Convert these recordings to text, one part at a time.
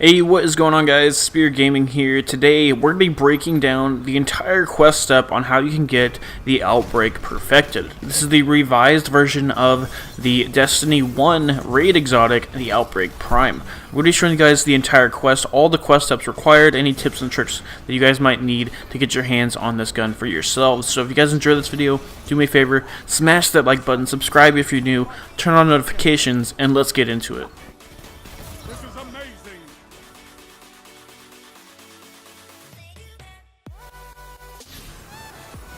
Hey, what is going on, guys? Spear Gaming here. Today we're going to be breaking down the entire quest step on how you can get the Outbreak perfected. This is the revised version of the Destiny 1 raid exotic, the Outbreak Prime. We're going to be showing you guys the entire quest, all the quest steps required, any tips and tricks that you guys might need to get your hands on this gun for yourselves. So if you guys enjoyed this video, do me a favor, smash that like button, subscribe if you're new, turn on notifications, and let's get into it.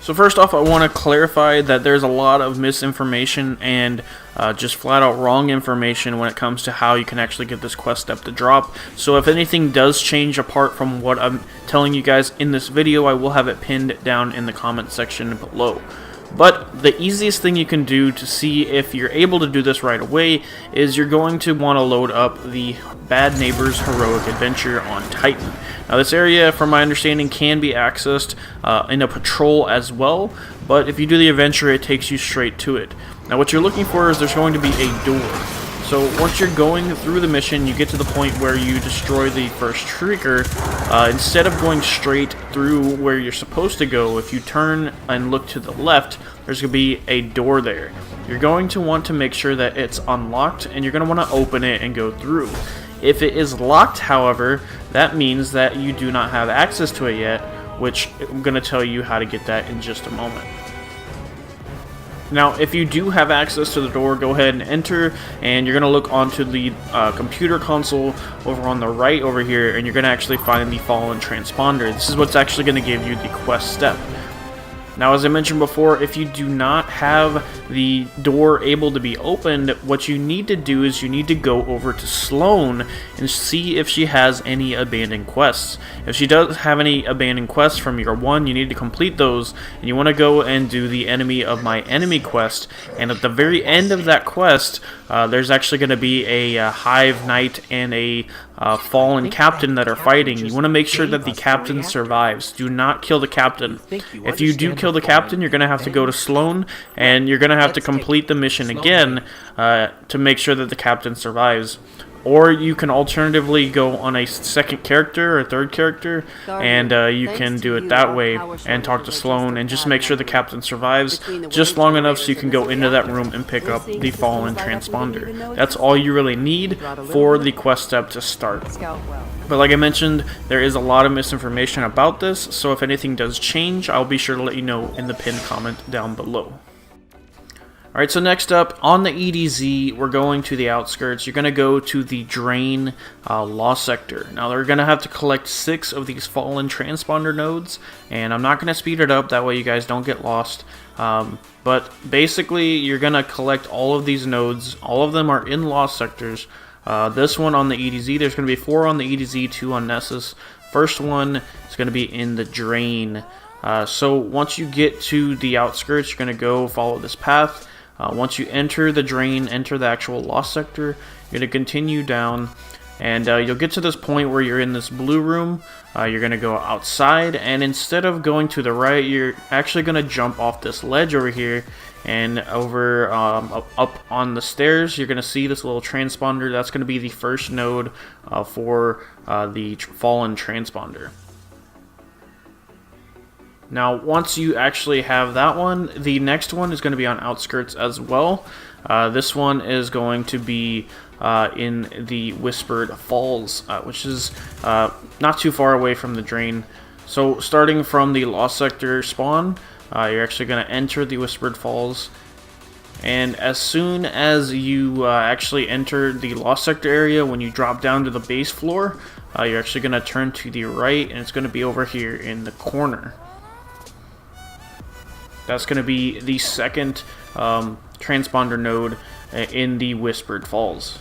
So first off, I want to clarify that there's a lot of misinformation and just flat out wrong information when it comes to how you can actually get this quest step to drop. So if anything does change apart from what I'm telling you guys in this video, I will have it pinned down in the comment section below. But the easiest thing you can do to see if you're able to do this right away is you're going to want to load up the Bad Neighbors Heroic Adventure on Titan. Now this area, from my understanding, can be accessed in a patrol as well, but if you do the adventure, it takes you straight to it. Now what you're looking for is there's going to be a door. So once you're going through the mission, you get to the point where you destroy the first trigger. Instead of going straight through where you're supposed to go, if you turn and look to the left, there's going to be a door there. You're going to want to make sure that it's unlocked, and you're going to want to open it and go through. If it is locked, however, that means that you do not have access to it yet, which I'm going to tell you how to get that in just a moment. Now, if you do have access to the door, go ahead and enter, and you're going to look onto the computer console over on the right over here, and you're going to actually find the Fallen Transponder. This is what's actually going to give you the quest step. Now, as I mentioned before, if you do not have the door able to be opened, what you need to do is you need to go over to Sloan and see if she has any abandoned quests. If she does have any abandoned quests from year 1, you need to complete those, and you want to go and do the Enemy of My Enemy quest, and at the very end of that quest, there's actually going to be a Hive Knight and a fallen captain that are fighting. You want to make sure that the captain survives. Do not kill the captain. If you do kill the captain, you're going to have to go to Sloan, and you're going to have to complete the mission again to make sure that the captain survives. Or you can alternatively go on a second character or third character, and you can do it that way and talk to Sloan and just make sure the captain survives just long enough so you can go into that room and pick up the Fallen Transponder. That's all you really need for the quest step to start. But like I mentioned, there is a lot of misinformation about this, so if anything does change, I'll be sure to let you know in the pinned comment down below. Alright, so next up, on the EDZ, we're going to the outskirts. You're going to go to the Drain Lost Sector. Now, they're going to have to collect 6 of these Fallen Transponder nodes, and I'm not going to speed it up, that way you guys don't get lost. But basically, you're going to collect all of these nodes. All of them are in Lost Sectors. This one on the EDZ, there's going to be 4 on the EDZ, 2 on Nessus. First one is going to be in the Drain. So once you get to the outskirts, you're going to go follow this path. Once you enter the Drain, enter the actual Lost Sector, you're going to continue down, and you'll get to this point where you're in this blue room. You're going to go outside, and instead of going to the right, you're actually going to jump off this ledge over here, and over up on the stairs, you're going to see this little transponder. That's going to be the first node for the Fallen Transponder. Now, once you actually have that one, the next one is going to be on outskirts as well. This one is going to be in the Whispered Falls, which is not too far away from the Drain. So, starting from the Lost Sector spawn, you're actually going to enter the Whispered Falls. And as soon as you actually enter the Lost Sector area, when you drop down to the base floor, you're actually going to turn to the right, and it's going to be over here in the corner. That's going to be the second transponder node in the Whispered Falls.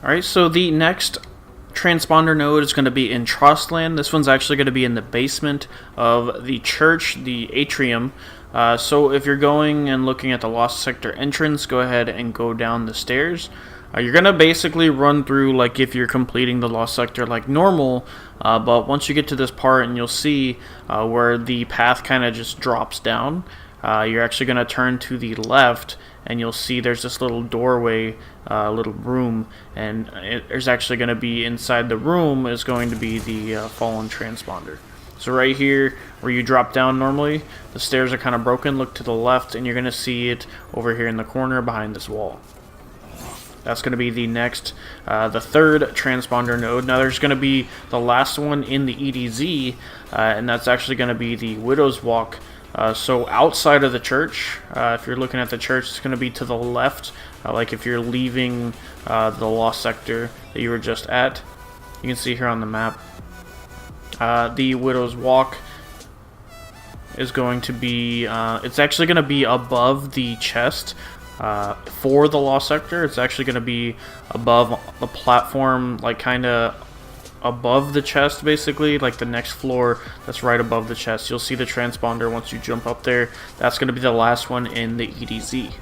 Alright, so the next transponder node is going to be in Trostland. This one's actually going to be in the basement of the church, the Atrium. So if you're going and looking at the Lost Sector entrance, go ahead and go down the stairs. You're going to basically run through like if you're completing the Lost Sector like normal, but once you get to this part and you'll see where the path kind of just drops down, you're actually going to turn to the left and you'll see there's this little doorway, little room, and there's actually going to be inside the room is going to be the Fallen Transponder. So right here, where you drop down normally, the stairs are kind of broken. Look to the left, and you're going to see it over here in the corner behind this wall. That's going to be the next, the third transponder node. Now there's going to be the last one in the EDZ, and that's actually going to be the Widow's Walk. So outside of the church, if you're looking at the church, it's going to be to the left, like if you're leaving the Lost Sector that you were just at. You can see here on the map. The Widow's Walk is going to be, it's actually going to be above the chest for the Lost Sector. It's actually going to be above the platform, like kind of above the chest, basically, like the next floor that's right above the chest. You'll see the transponder once you jump up there. That's going to be the last one in the EDZ.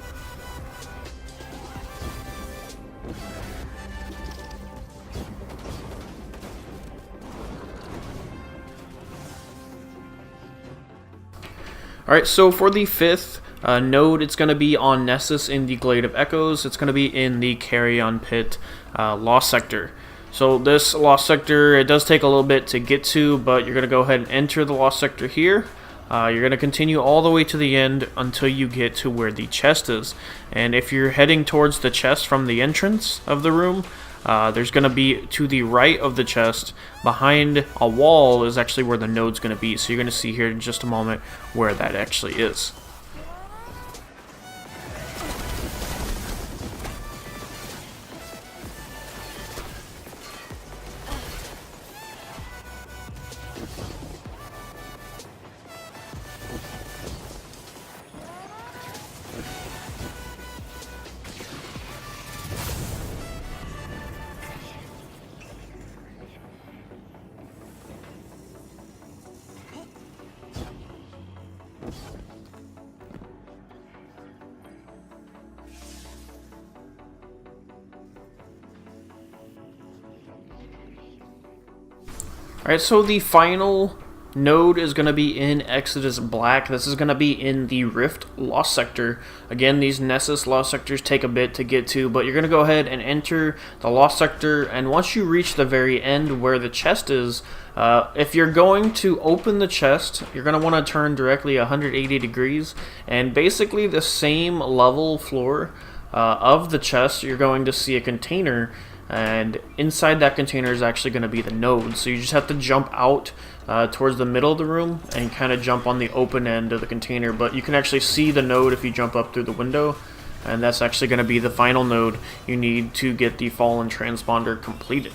Alright, so for the fifth node, it's going to be on Nessus in the Glade of Echoes. It's going to be in the Carrion Pit Lost Sector. So this Lost Sector, it does take a little bit to get to, but you're going to go ahead and enter the Lost Sector here. You're going to continue all the way to the end until you get to where the chest is. And if you're heading towards the chest from the entrance of the room, there's going to be to the right of the chest, behind a wall, is actually where the node's going to be. So you're going to see here in just a moment where that actually is. Alright, so the final node is going to be in Exodus Black. This is going to be in the Rift Lost Sector. Again, these Nessus Lost Sectors take a bit to get to, but you're going to go ahead and enter the Lost Sector, and once you reach the very end where the chest is, if you're going to open the chest, you're going to want to turn directly 180 degrees, and basically the same level floor of the chest, you're going to see a container. And inside that container is actually going to be the node. So you just have to jump out towards the middle of the room and kind of jump on the open end of the container. But you can actually see the node if you jump up through the window. And that's actually going to be the final node you need to get the Fallen Transponder completed.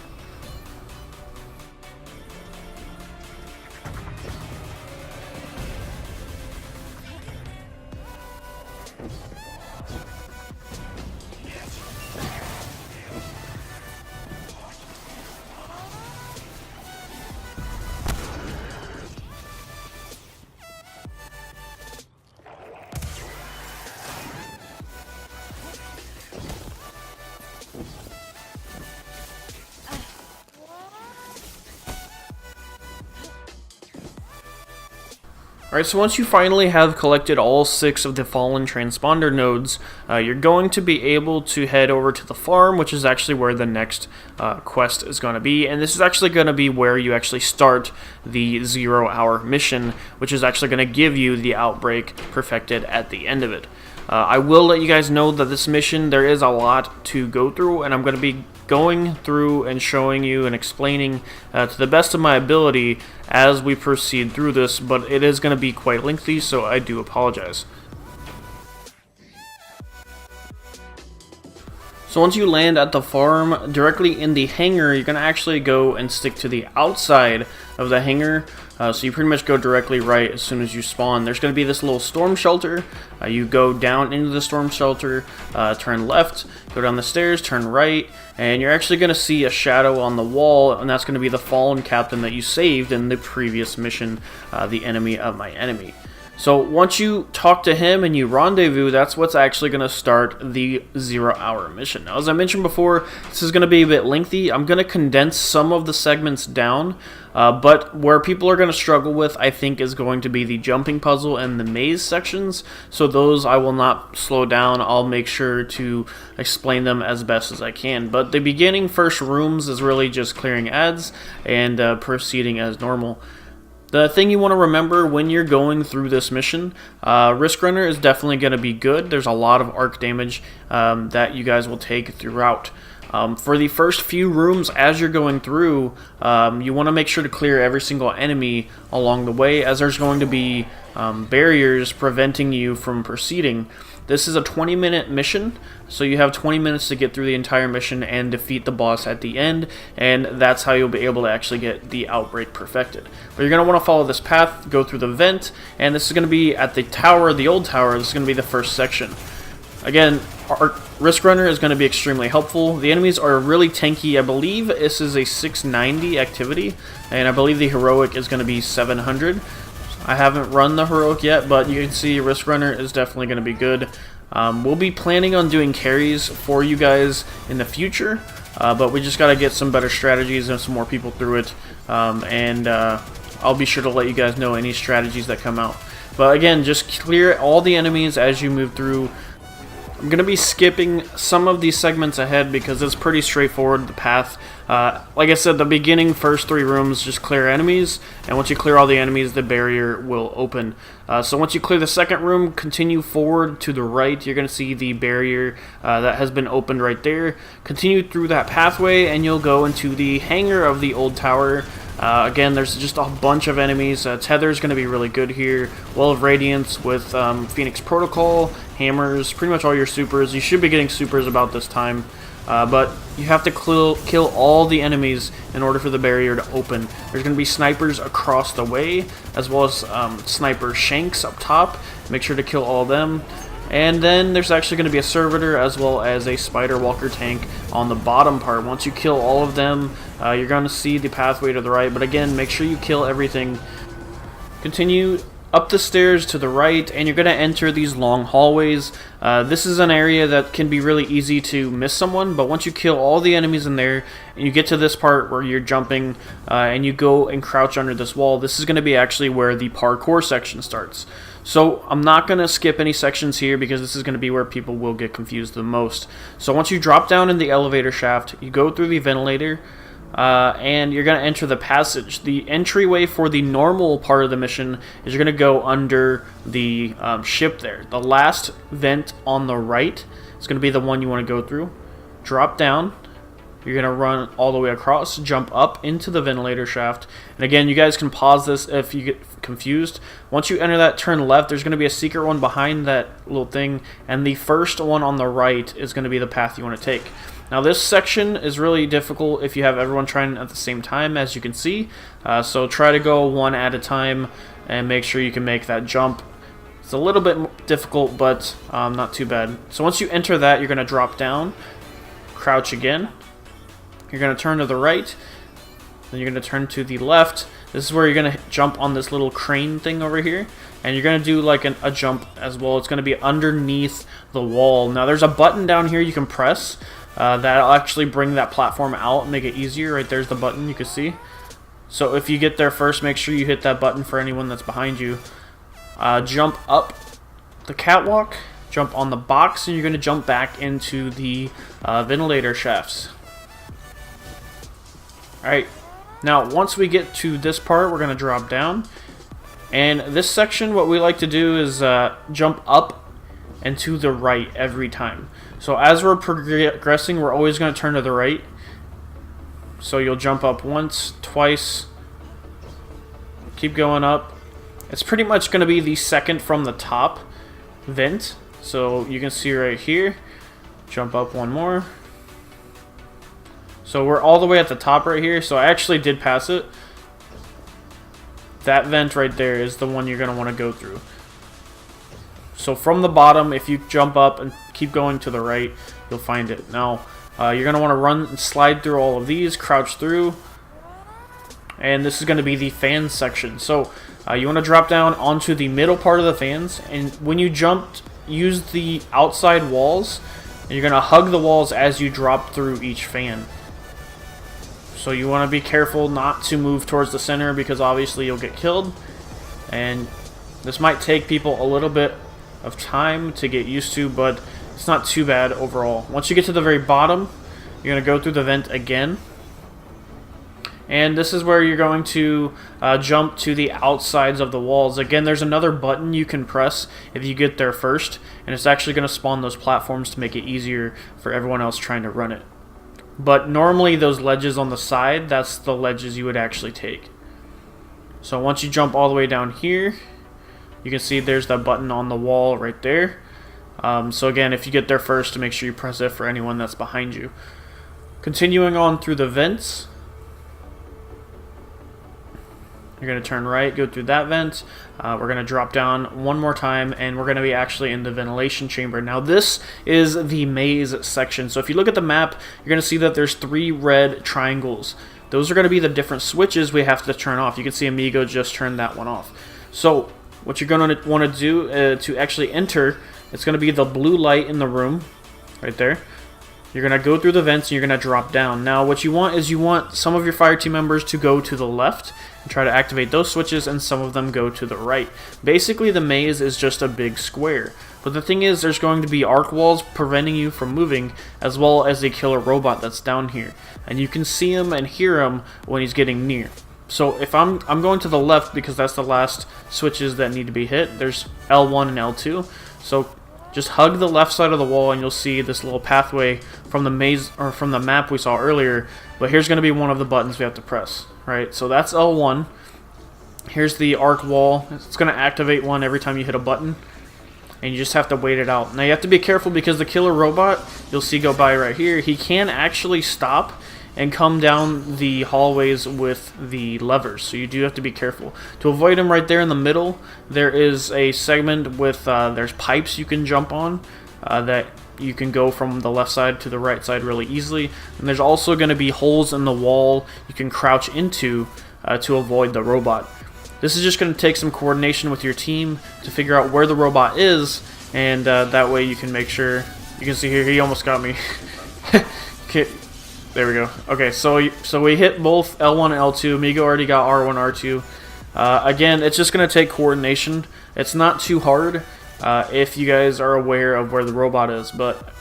Alright, so once you finally have collected all 6 of the Fallen Transponder nodes, you're going to be able to head over to the farm, which is actually where the next quest is going to be. And this is actually going to be where you actually start the 0-hour mission, which is actually going to give you the Outbreak perfected at the end of it. I will let you guys know that this mission, there is a lot to go through, and I'm going to be going through and showing you and explaining to the best of my ability as we proceed through this, but it is going to be quite lengthy, so I do apologize. So once you land at the farm, directly in the hangar, you're going to actually go and stick to the outside of the hangar. So you pretty much go directly right as soon as you spawn. There's going to be this little storm shelter. You go down into the storm shelter, turn left, go down the stairs, turn right, and you're actually going to see a shadow on the wall, and that's going to be the fallen captain that you saved in the previous mission, the enemy of my enemy. So once you talk to him and you rendezvous, that's what's actually going to start the 0-hour mission. Now, as I mentioned before, this is going to be a bit lengthy. I'm going to condense some of the segments down, but where people are going to struggle with, I think, is going to be the jumping puzzle and the maze sections. So those I will not slow down. I'll make sure to explain them as best as I can. But the beginning first rooms is really just clearing ads and proceeding as normal. The thing you want to remember when you're going through this mission, Risk Runner is definitely going to be good. There's a lot of arc damage that you guys will take throughout. For the first few rooms as you're going through, you want to make sure to clear every single enemy along the way, as there's going to be barriers preventing you from proceeding. This is a 20-minute mission, so you have 20 minutes to get through the entire mission and defeat the boss at the end, and that's how you'll be able to actually get the Outbreak perfected. But you're going to want to follow this path, go through the vent, and this is going to be at the tower, the old tower. This is going to be the first section. Again, our Risk Runner is going to be extremely helpful. The enemies are really tanky. I believe this is a 690 activity, and I believe the heroic is going to be 700. I haven't run the heroic yet, but you can see Risk Runner is definitely going to be good. We'll be planning on doing carries for you guys in the future, but we just got to get some better strategies and some more people through it, and I'll be sure to let you guys know any strategies that come out. But again, just clear all the enemies as you move through. I'm going to be skipping some of these segments ahead because it's pretty straightforward, the path. Like I said, the beginning first 3 rooms, just clear enemies, and once you clear all the enemies, the barrier will open. So once you clear the second room, continue forward to the right. You're going to see the barrier that has been opened right there. Continue through that pathway, and you'll go into the hangar of the old tower. Again, there's just a bunch of enemies. Tether is going to be really good here. Well of Radiance with Phoenix Protocol, hammers, pretty much all your supers. You should be getting supers about this time. But you have to kill all the enemies in order for the barrier to open. There's going to be snipers across the way, as well as sniper shanks up top. Make sure to kill all of them. And then there's actually going to be a servitor as well as a spider walker tank on the bottom part. Once you kill all of them, you're going to see the pathway to the right. But again, make sure you kill everything. Continue up the stairs to the right, and you're going to enter these long hallways. This is an area that can be really easy to miss someone, but once you kill all the enemies in there, and you get to this part where you're jumping, and you go and crouch under this wall, this is going to be actually where the parkour section starts. So I'm not going to skip any sections here because this is going to be where people will get confused the most. So once you drop down in the elevator shaft, you go through the ventilator, and you're going to enter the passage. The entryway for the normal part of the mission is you're going to go under the ship there. The last vent on the right is going to be the one you want to go through. Drop down. You're going to run all the way across, jump up into the ventilator shaft. And again, you guys can pause this if you get confused. Once you enter that, turn left. There's going to be a secret one behind that little thing. And the first one on the right is going to be the path you want to take. Now this section is really difficult if you have everyone trying at the same time, as you can see. So try to go one at a time and make sure you can make that jump. It's a little bit difficult, but not too bad. So once you enter that, you're going to drop down, crouch again. You're going to turn to the right, then you're going to turn to the left. This is where you're going to jump on this little crane thing over here, and you're going to do like a jump as well. It's going to be underneath the wall. Now there's a button down here you can press that'll actually bring that platform out and make it easier. Right there's the button you can see. So if you get there first, make sure you hit that button for anyone that's behind you. Jump up the catwalk, jump on the box, and you're going to jump back into the ventilator shafts. Alright, now once we get to this part, we're going to drop down. And this section, what we like to do is jump up and to the right every time. So as we're progressing, we're always going to turn to the right. So you'll jump up once, twice, keep going up. It's pretty much going to be the second from the top vent. So you can see right here, jump up one more. So we're all the way at the top right here. So I actually did pass it. That vent right there is the one you're going to want to go through. So from the bottom, if you jump up and keep going to the right, you'll find it. Now, you're going to want to run and slide through all of these, crouch through. And this is going to be the fan section. So You want to drop down onto the middle part of the fans, and when you jump, use the outside walls, and you're going to hug the walls as you drop through each fan. So you want to be careful not to move towards the center because obviously you'll get killed, and this might take people a little bit of time to get used to, but it's not too bad overall. Once you get to the very bottom, you're going to go through the vent again. And this is where you're going to jump to the outsides of the walls. Again, there's another button you can press if you get there first, and it's actually going to spawn those platforms to make it easier for everyone else trying to run it. But normally those ledges on the side, that's the ledges you would actually take. So once you jump all the way down here, you can see there's that button on the wall right there. So again, if you get there first, to make sure you press it for anyone that's behind you. Continuing on through the vents, you're going to turn right, go through that vent. We're going to drop down one more time, and we're going to be actually in the ventilation chamber. Now this is the maze section. So if you look at the map, you're going to see that there's 3 red triangles. Those are going to be the different switches we have to turn off. You can see Amigo just turned that one off. So what you're going to want to do to actually enter, it's going to be the blue light in the room right there. You're going to go through the vents and you're going to drop down. Now what you want is you want some of your fire team members to go to the left and try to activate those switches, and some of them go to the right. Basically the maze is just a big square. But the thing is, there's going to be arc walls preventing you from moving, as well as a killer robot that's down here. And you can see him and hear him when he's getting near. So if I'm going to the left because that's the last switches that need to be hit. There's L1 and L2. So just hug the left side of the wall and you'll see this little pathway from the maze, or from the map we saw earlier. But here's going to be one of the buttons we have to press, right? So that's L1. Here's the arc wall. It's going to activate one every time you hit a button, and you just have to wait it out. Now you have to be careful because the killer robot, you'll see go by right here, he can actually stop and come down the hallways with the levers, so you do have to be careful. To avoid him right there in the middle, there is a segment with, there's pipes you can jump on that you can go from the left side to the right side really easily. And there's also going to be holes in the wall you can crouch into to avoid the robot. This is just going to take some coordination with your team to figure out where the robot is, and that way you can make sure. You can see here, he almost got me. Okay, there we go. Okay, so we hit both L1 and L2. Amigo already got R1, R2. Again, it's just going to take coordination. It's not too hard if you guys are aware of where the robot is. But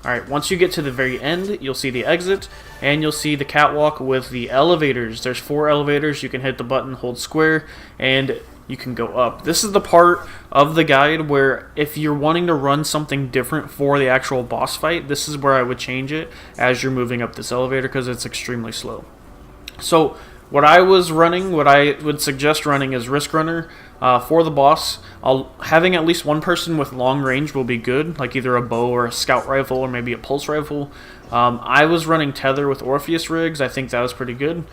alright, once you get to the very end, you'll see the exit, and you'll see the catwalk with the elevators. There's 4 elevators. You can hit the button, hold square, and you can go up. This is the part of the guide where if you're wanting to run something different for the actual boss fight, this is where I would change it as you're moving up this elevator, because it's extremely slow. So what I was running, what I would suggest running is Risk Runner for the boss. Having at least one person with long range will be good, like either a bow or a scout rifle or maybe a pulse rifle. I was running Tether with Orpheus rigs. I think that was pretty good.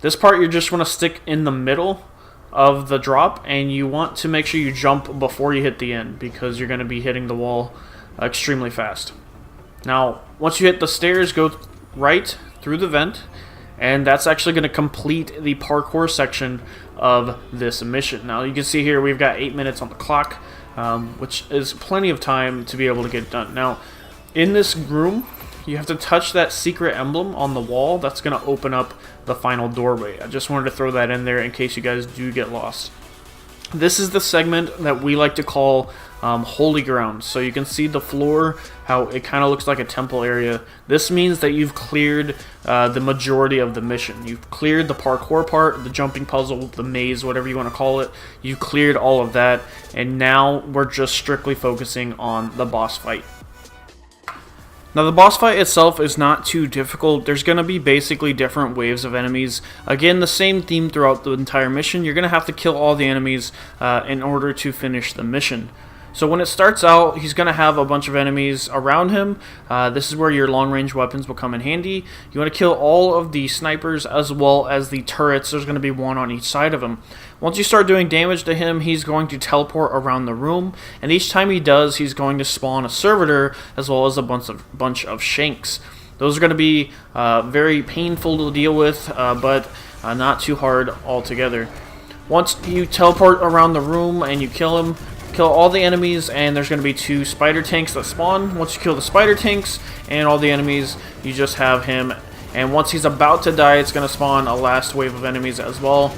This part you just want to stick in the middle of the drop, and you want to make sure you jump before you hit the end, because you're going to be hitting the wall extremely fast. Now once you hit the stairs, go right through the vent, and that's actually going to complete the parkour section of this mission. Now you can see here we've got 8 minutes on the clock, which is plenty of time to be able to get it done. Now in this room you have to touch that secret emblem on the wall. That's going to open up the final doorway. I just wanted to throw that in there in case you guys do get lost. This is the segment that we like to call Holy Ground. So you can see the floor, how it kind of looks like a temple area. This means that you've cleared the majority of the mission. You've cleared the parkour part, the jumping puzzle, the maze, whatever you want to call it. You've cleared all of that, and now we're just strictly focusing on the boss fight. Now the boss fight itself is not too difficult. There's going to be basically different waves of enemies. Again, the same theme throughout the entire mission. You're going to have to kill all the enemies in order to finish the mission. So when it starts out, he's going to have a bunch of enemies around him. This is where your long-range weapons will come in handy. You want to kill all of the snipers as well as the turrets. There's going to be one on each side of him. Once you start doing damage to him, he's going to teleport around the room, and each time he does, he's going to spawn a servitor as well as a bunch of shanks. Those are going to be very painful to deal with, but not too hard altogether. Once you teleport around the room and you kill him, kill all the enemies, and there's going to be 2 spider tanks that spawn. Once you kill the spider tanks and all the enemies, you just have him. And once he's about to die, it's going to spawn a last wave of enemies as well.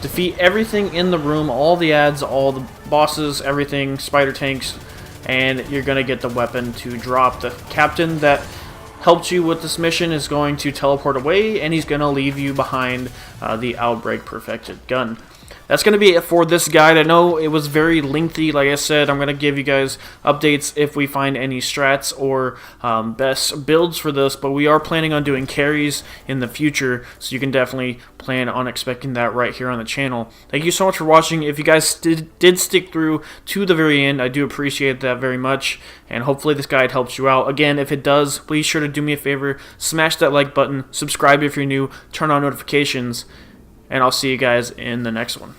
Defeat everything in the room, all the ads, all the bosses, everything, spider tanks, and you're going to get the weapon to drop. The captain that helped you with this mission is going to teleport away, and he's going to leave you behind the Outbreak perfected gun. That's going to be it for this guide. I know it was very lengthy. Like I said, I'm going to give you guys updates if we find any strats or best builds for this, but we are planning on doing carries in the future, so you can definitely plan on expecting that right here on the channel. Thank you so much for watching. If you guys did stick through to the very end, I do appreciate that very much, and hopefully this guide helps you out. Again, if it does, please sure to do me a favor, smash that like button, subscribe if you're new, turn on notifications, and I'll see you guys in the next one.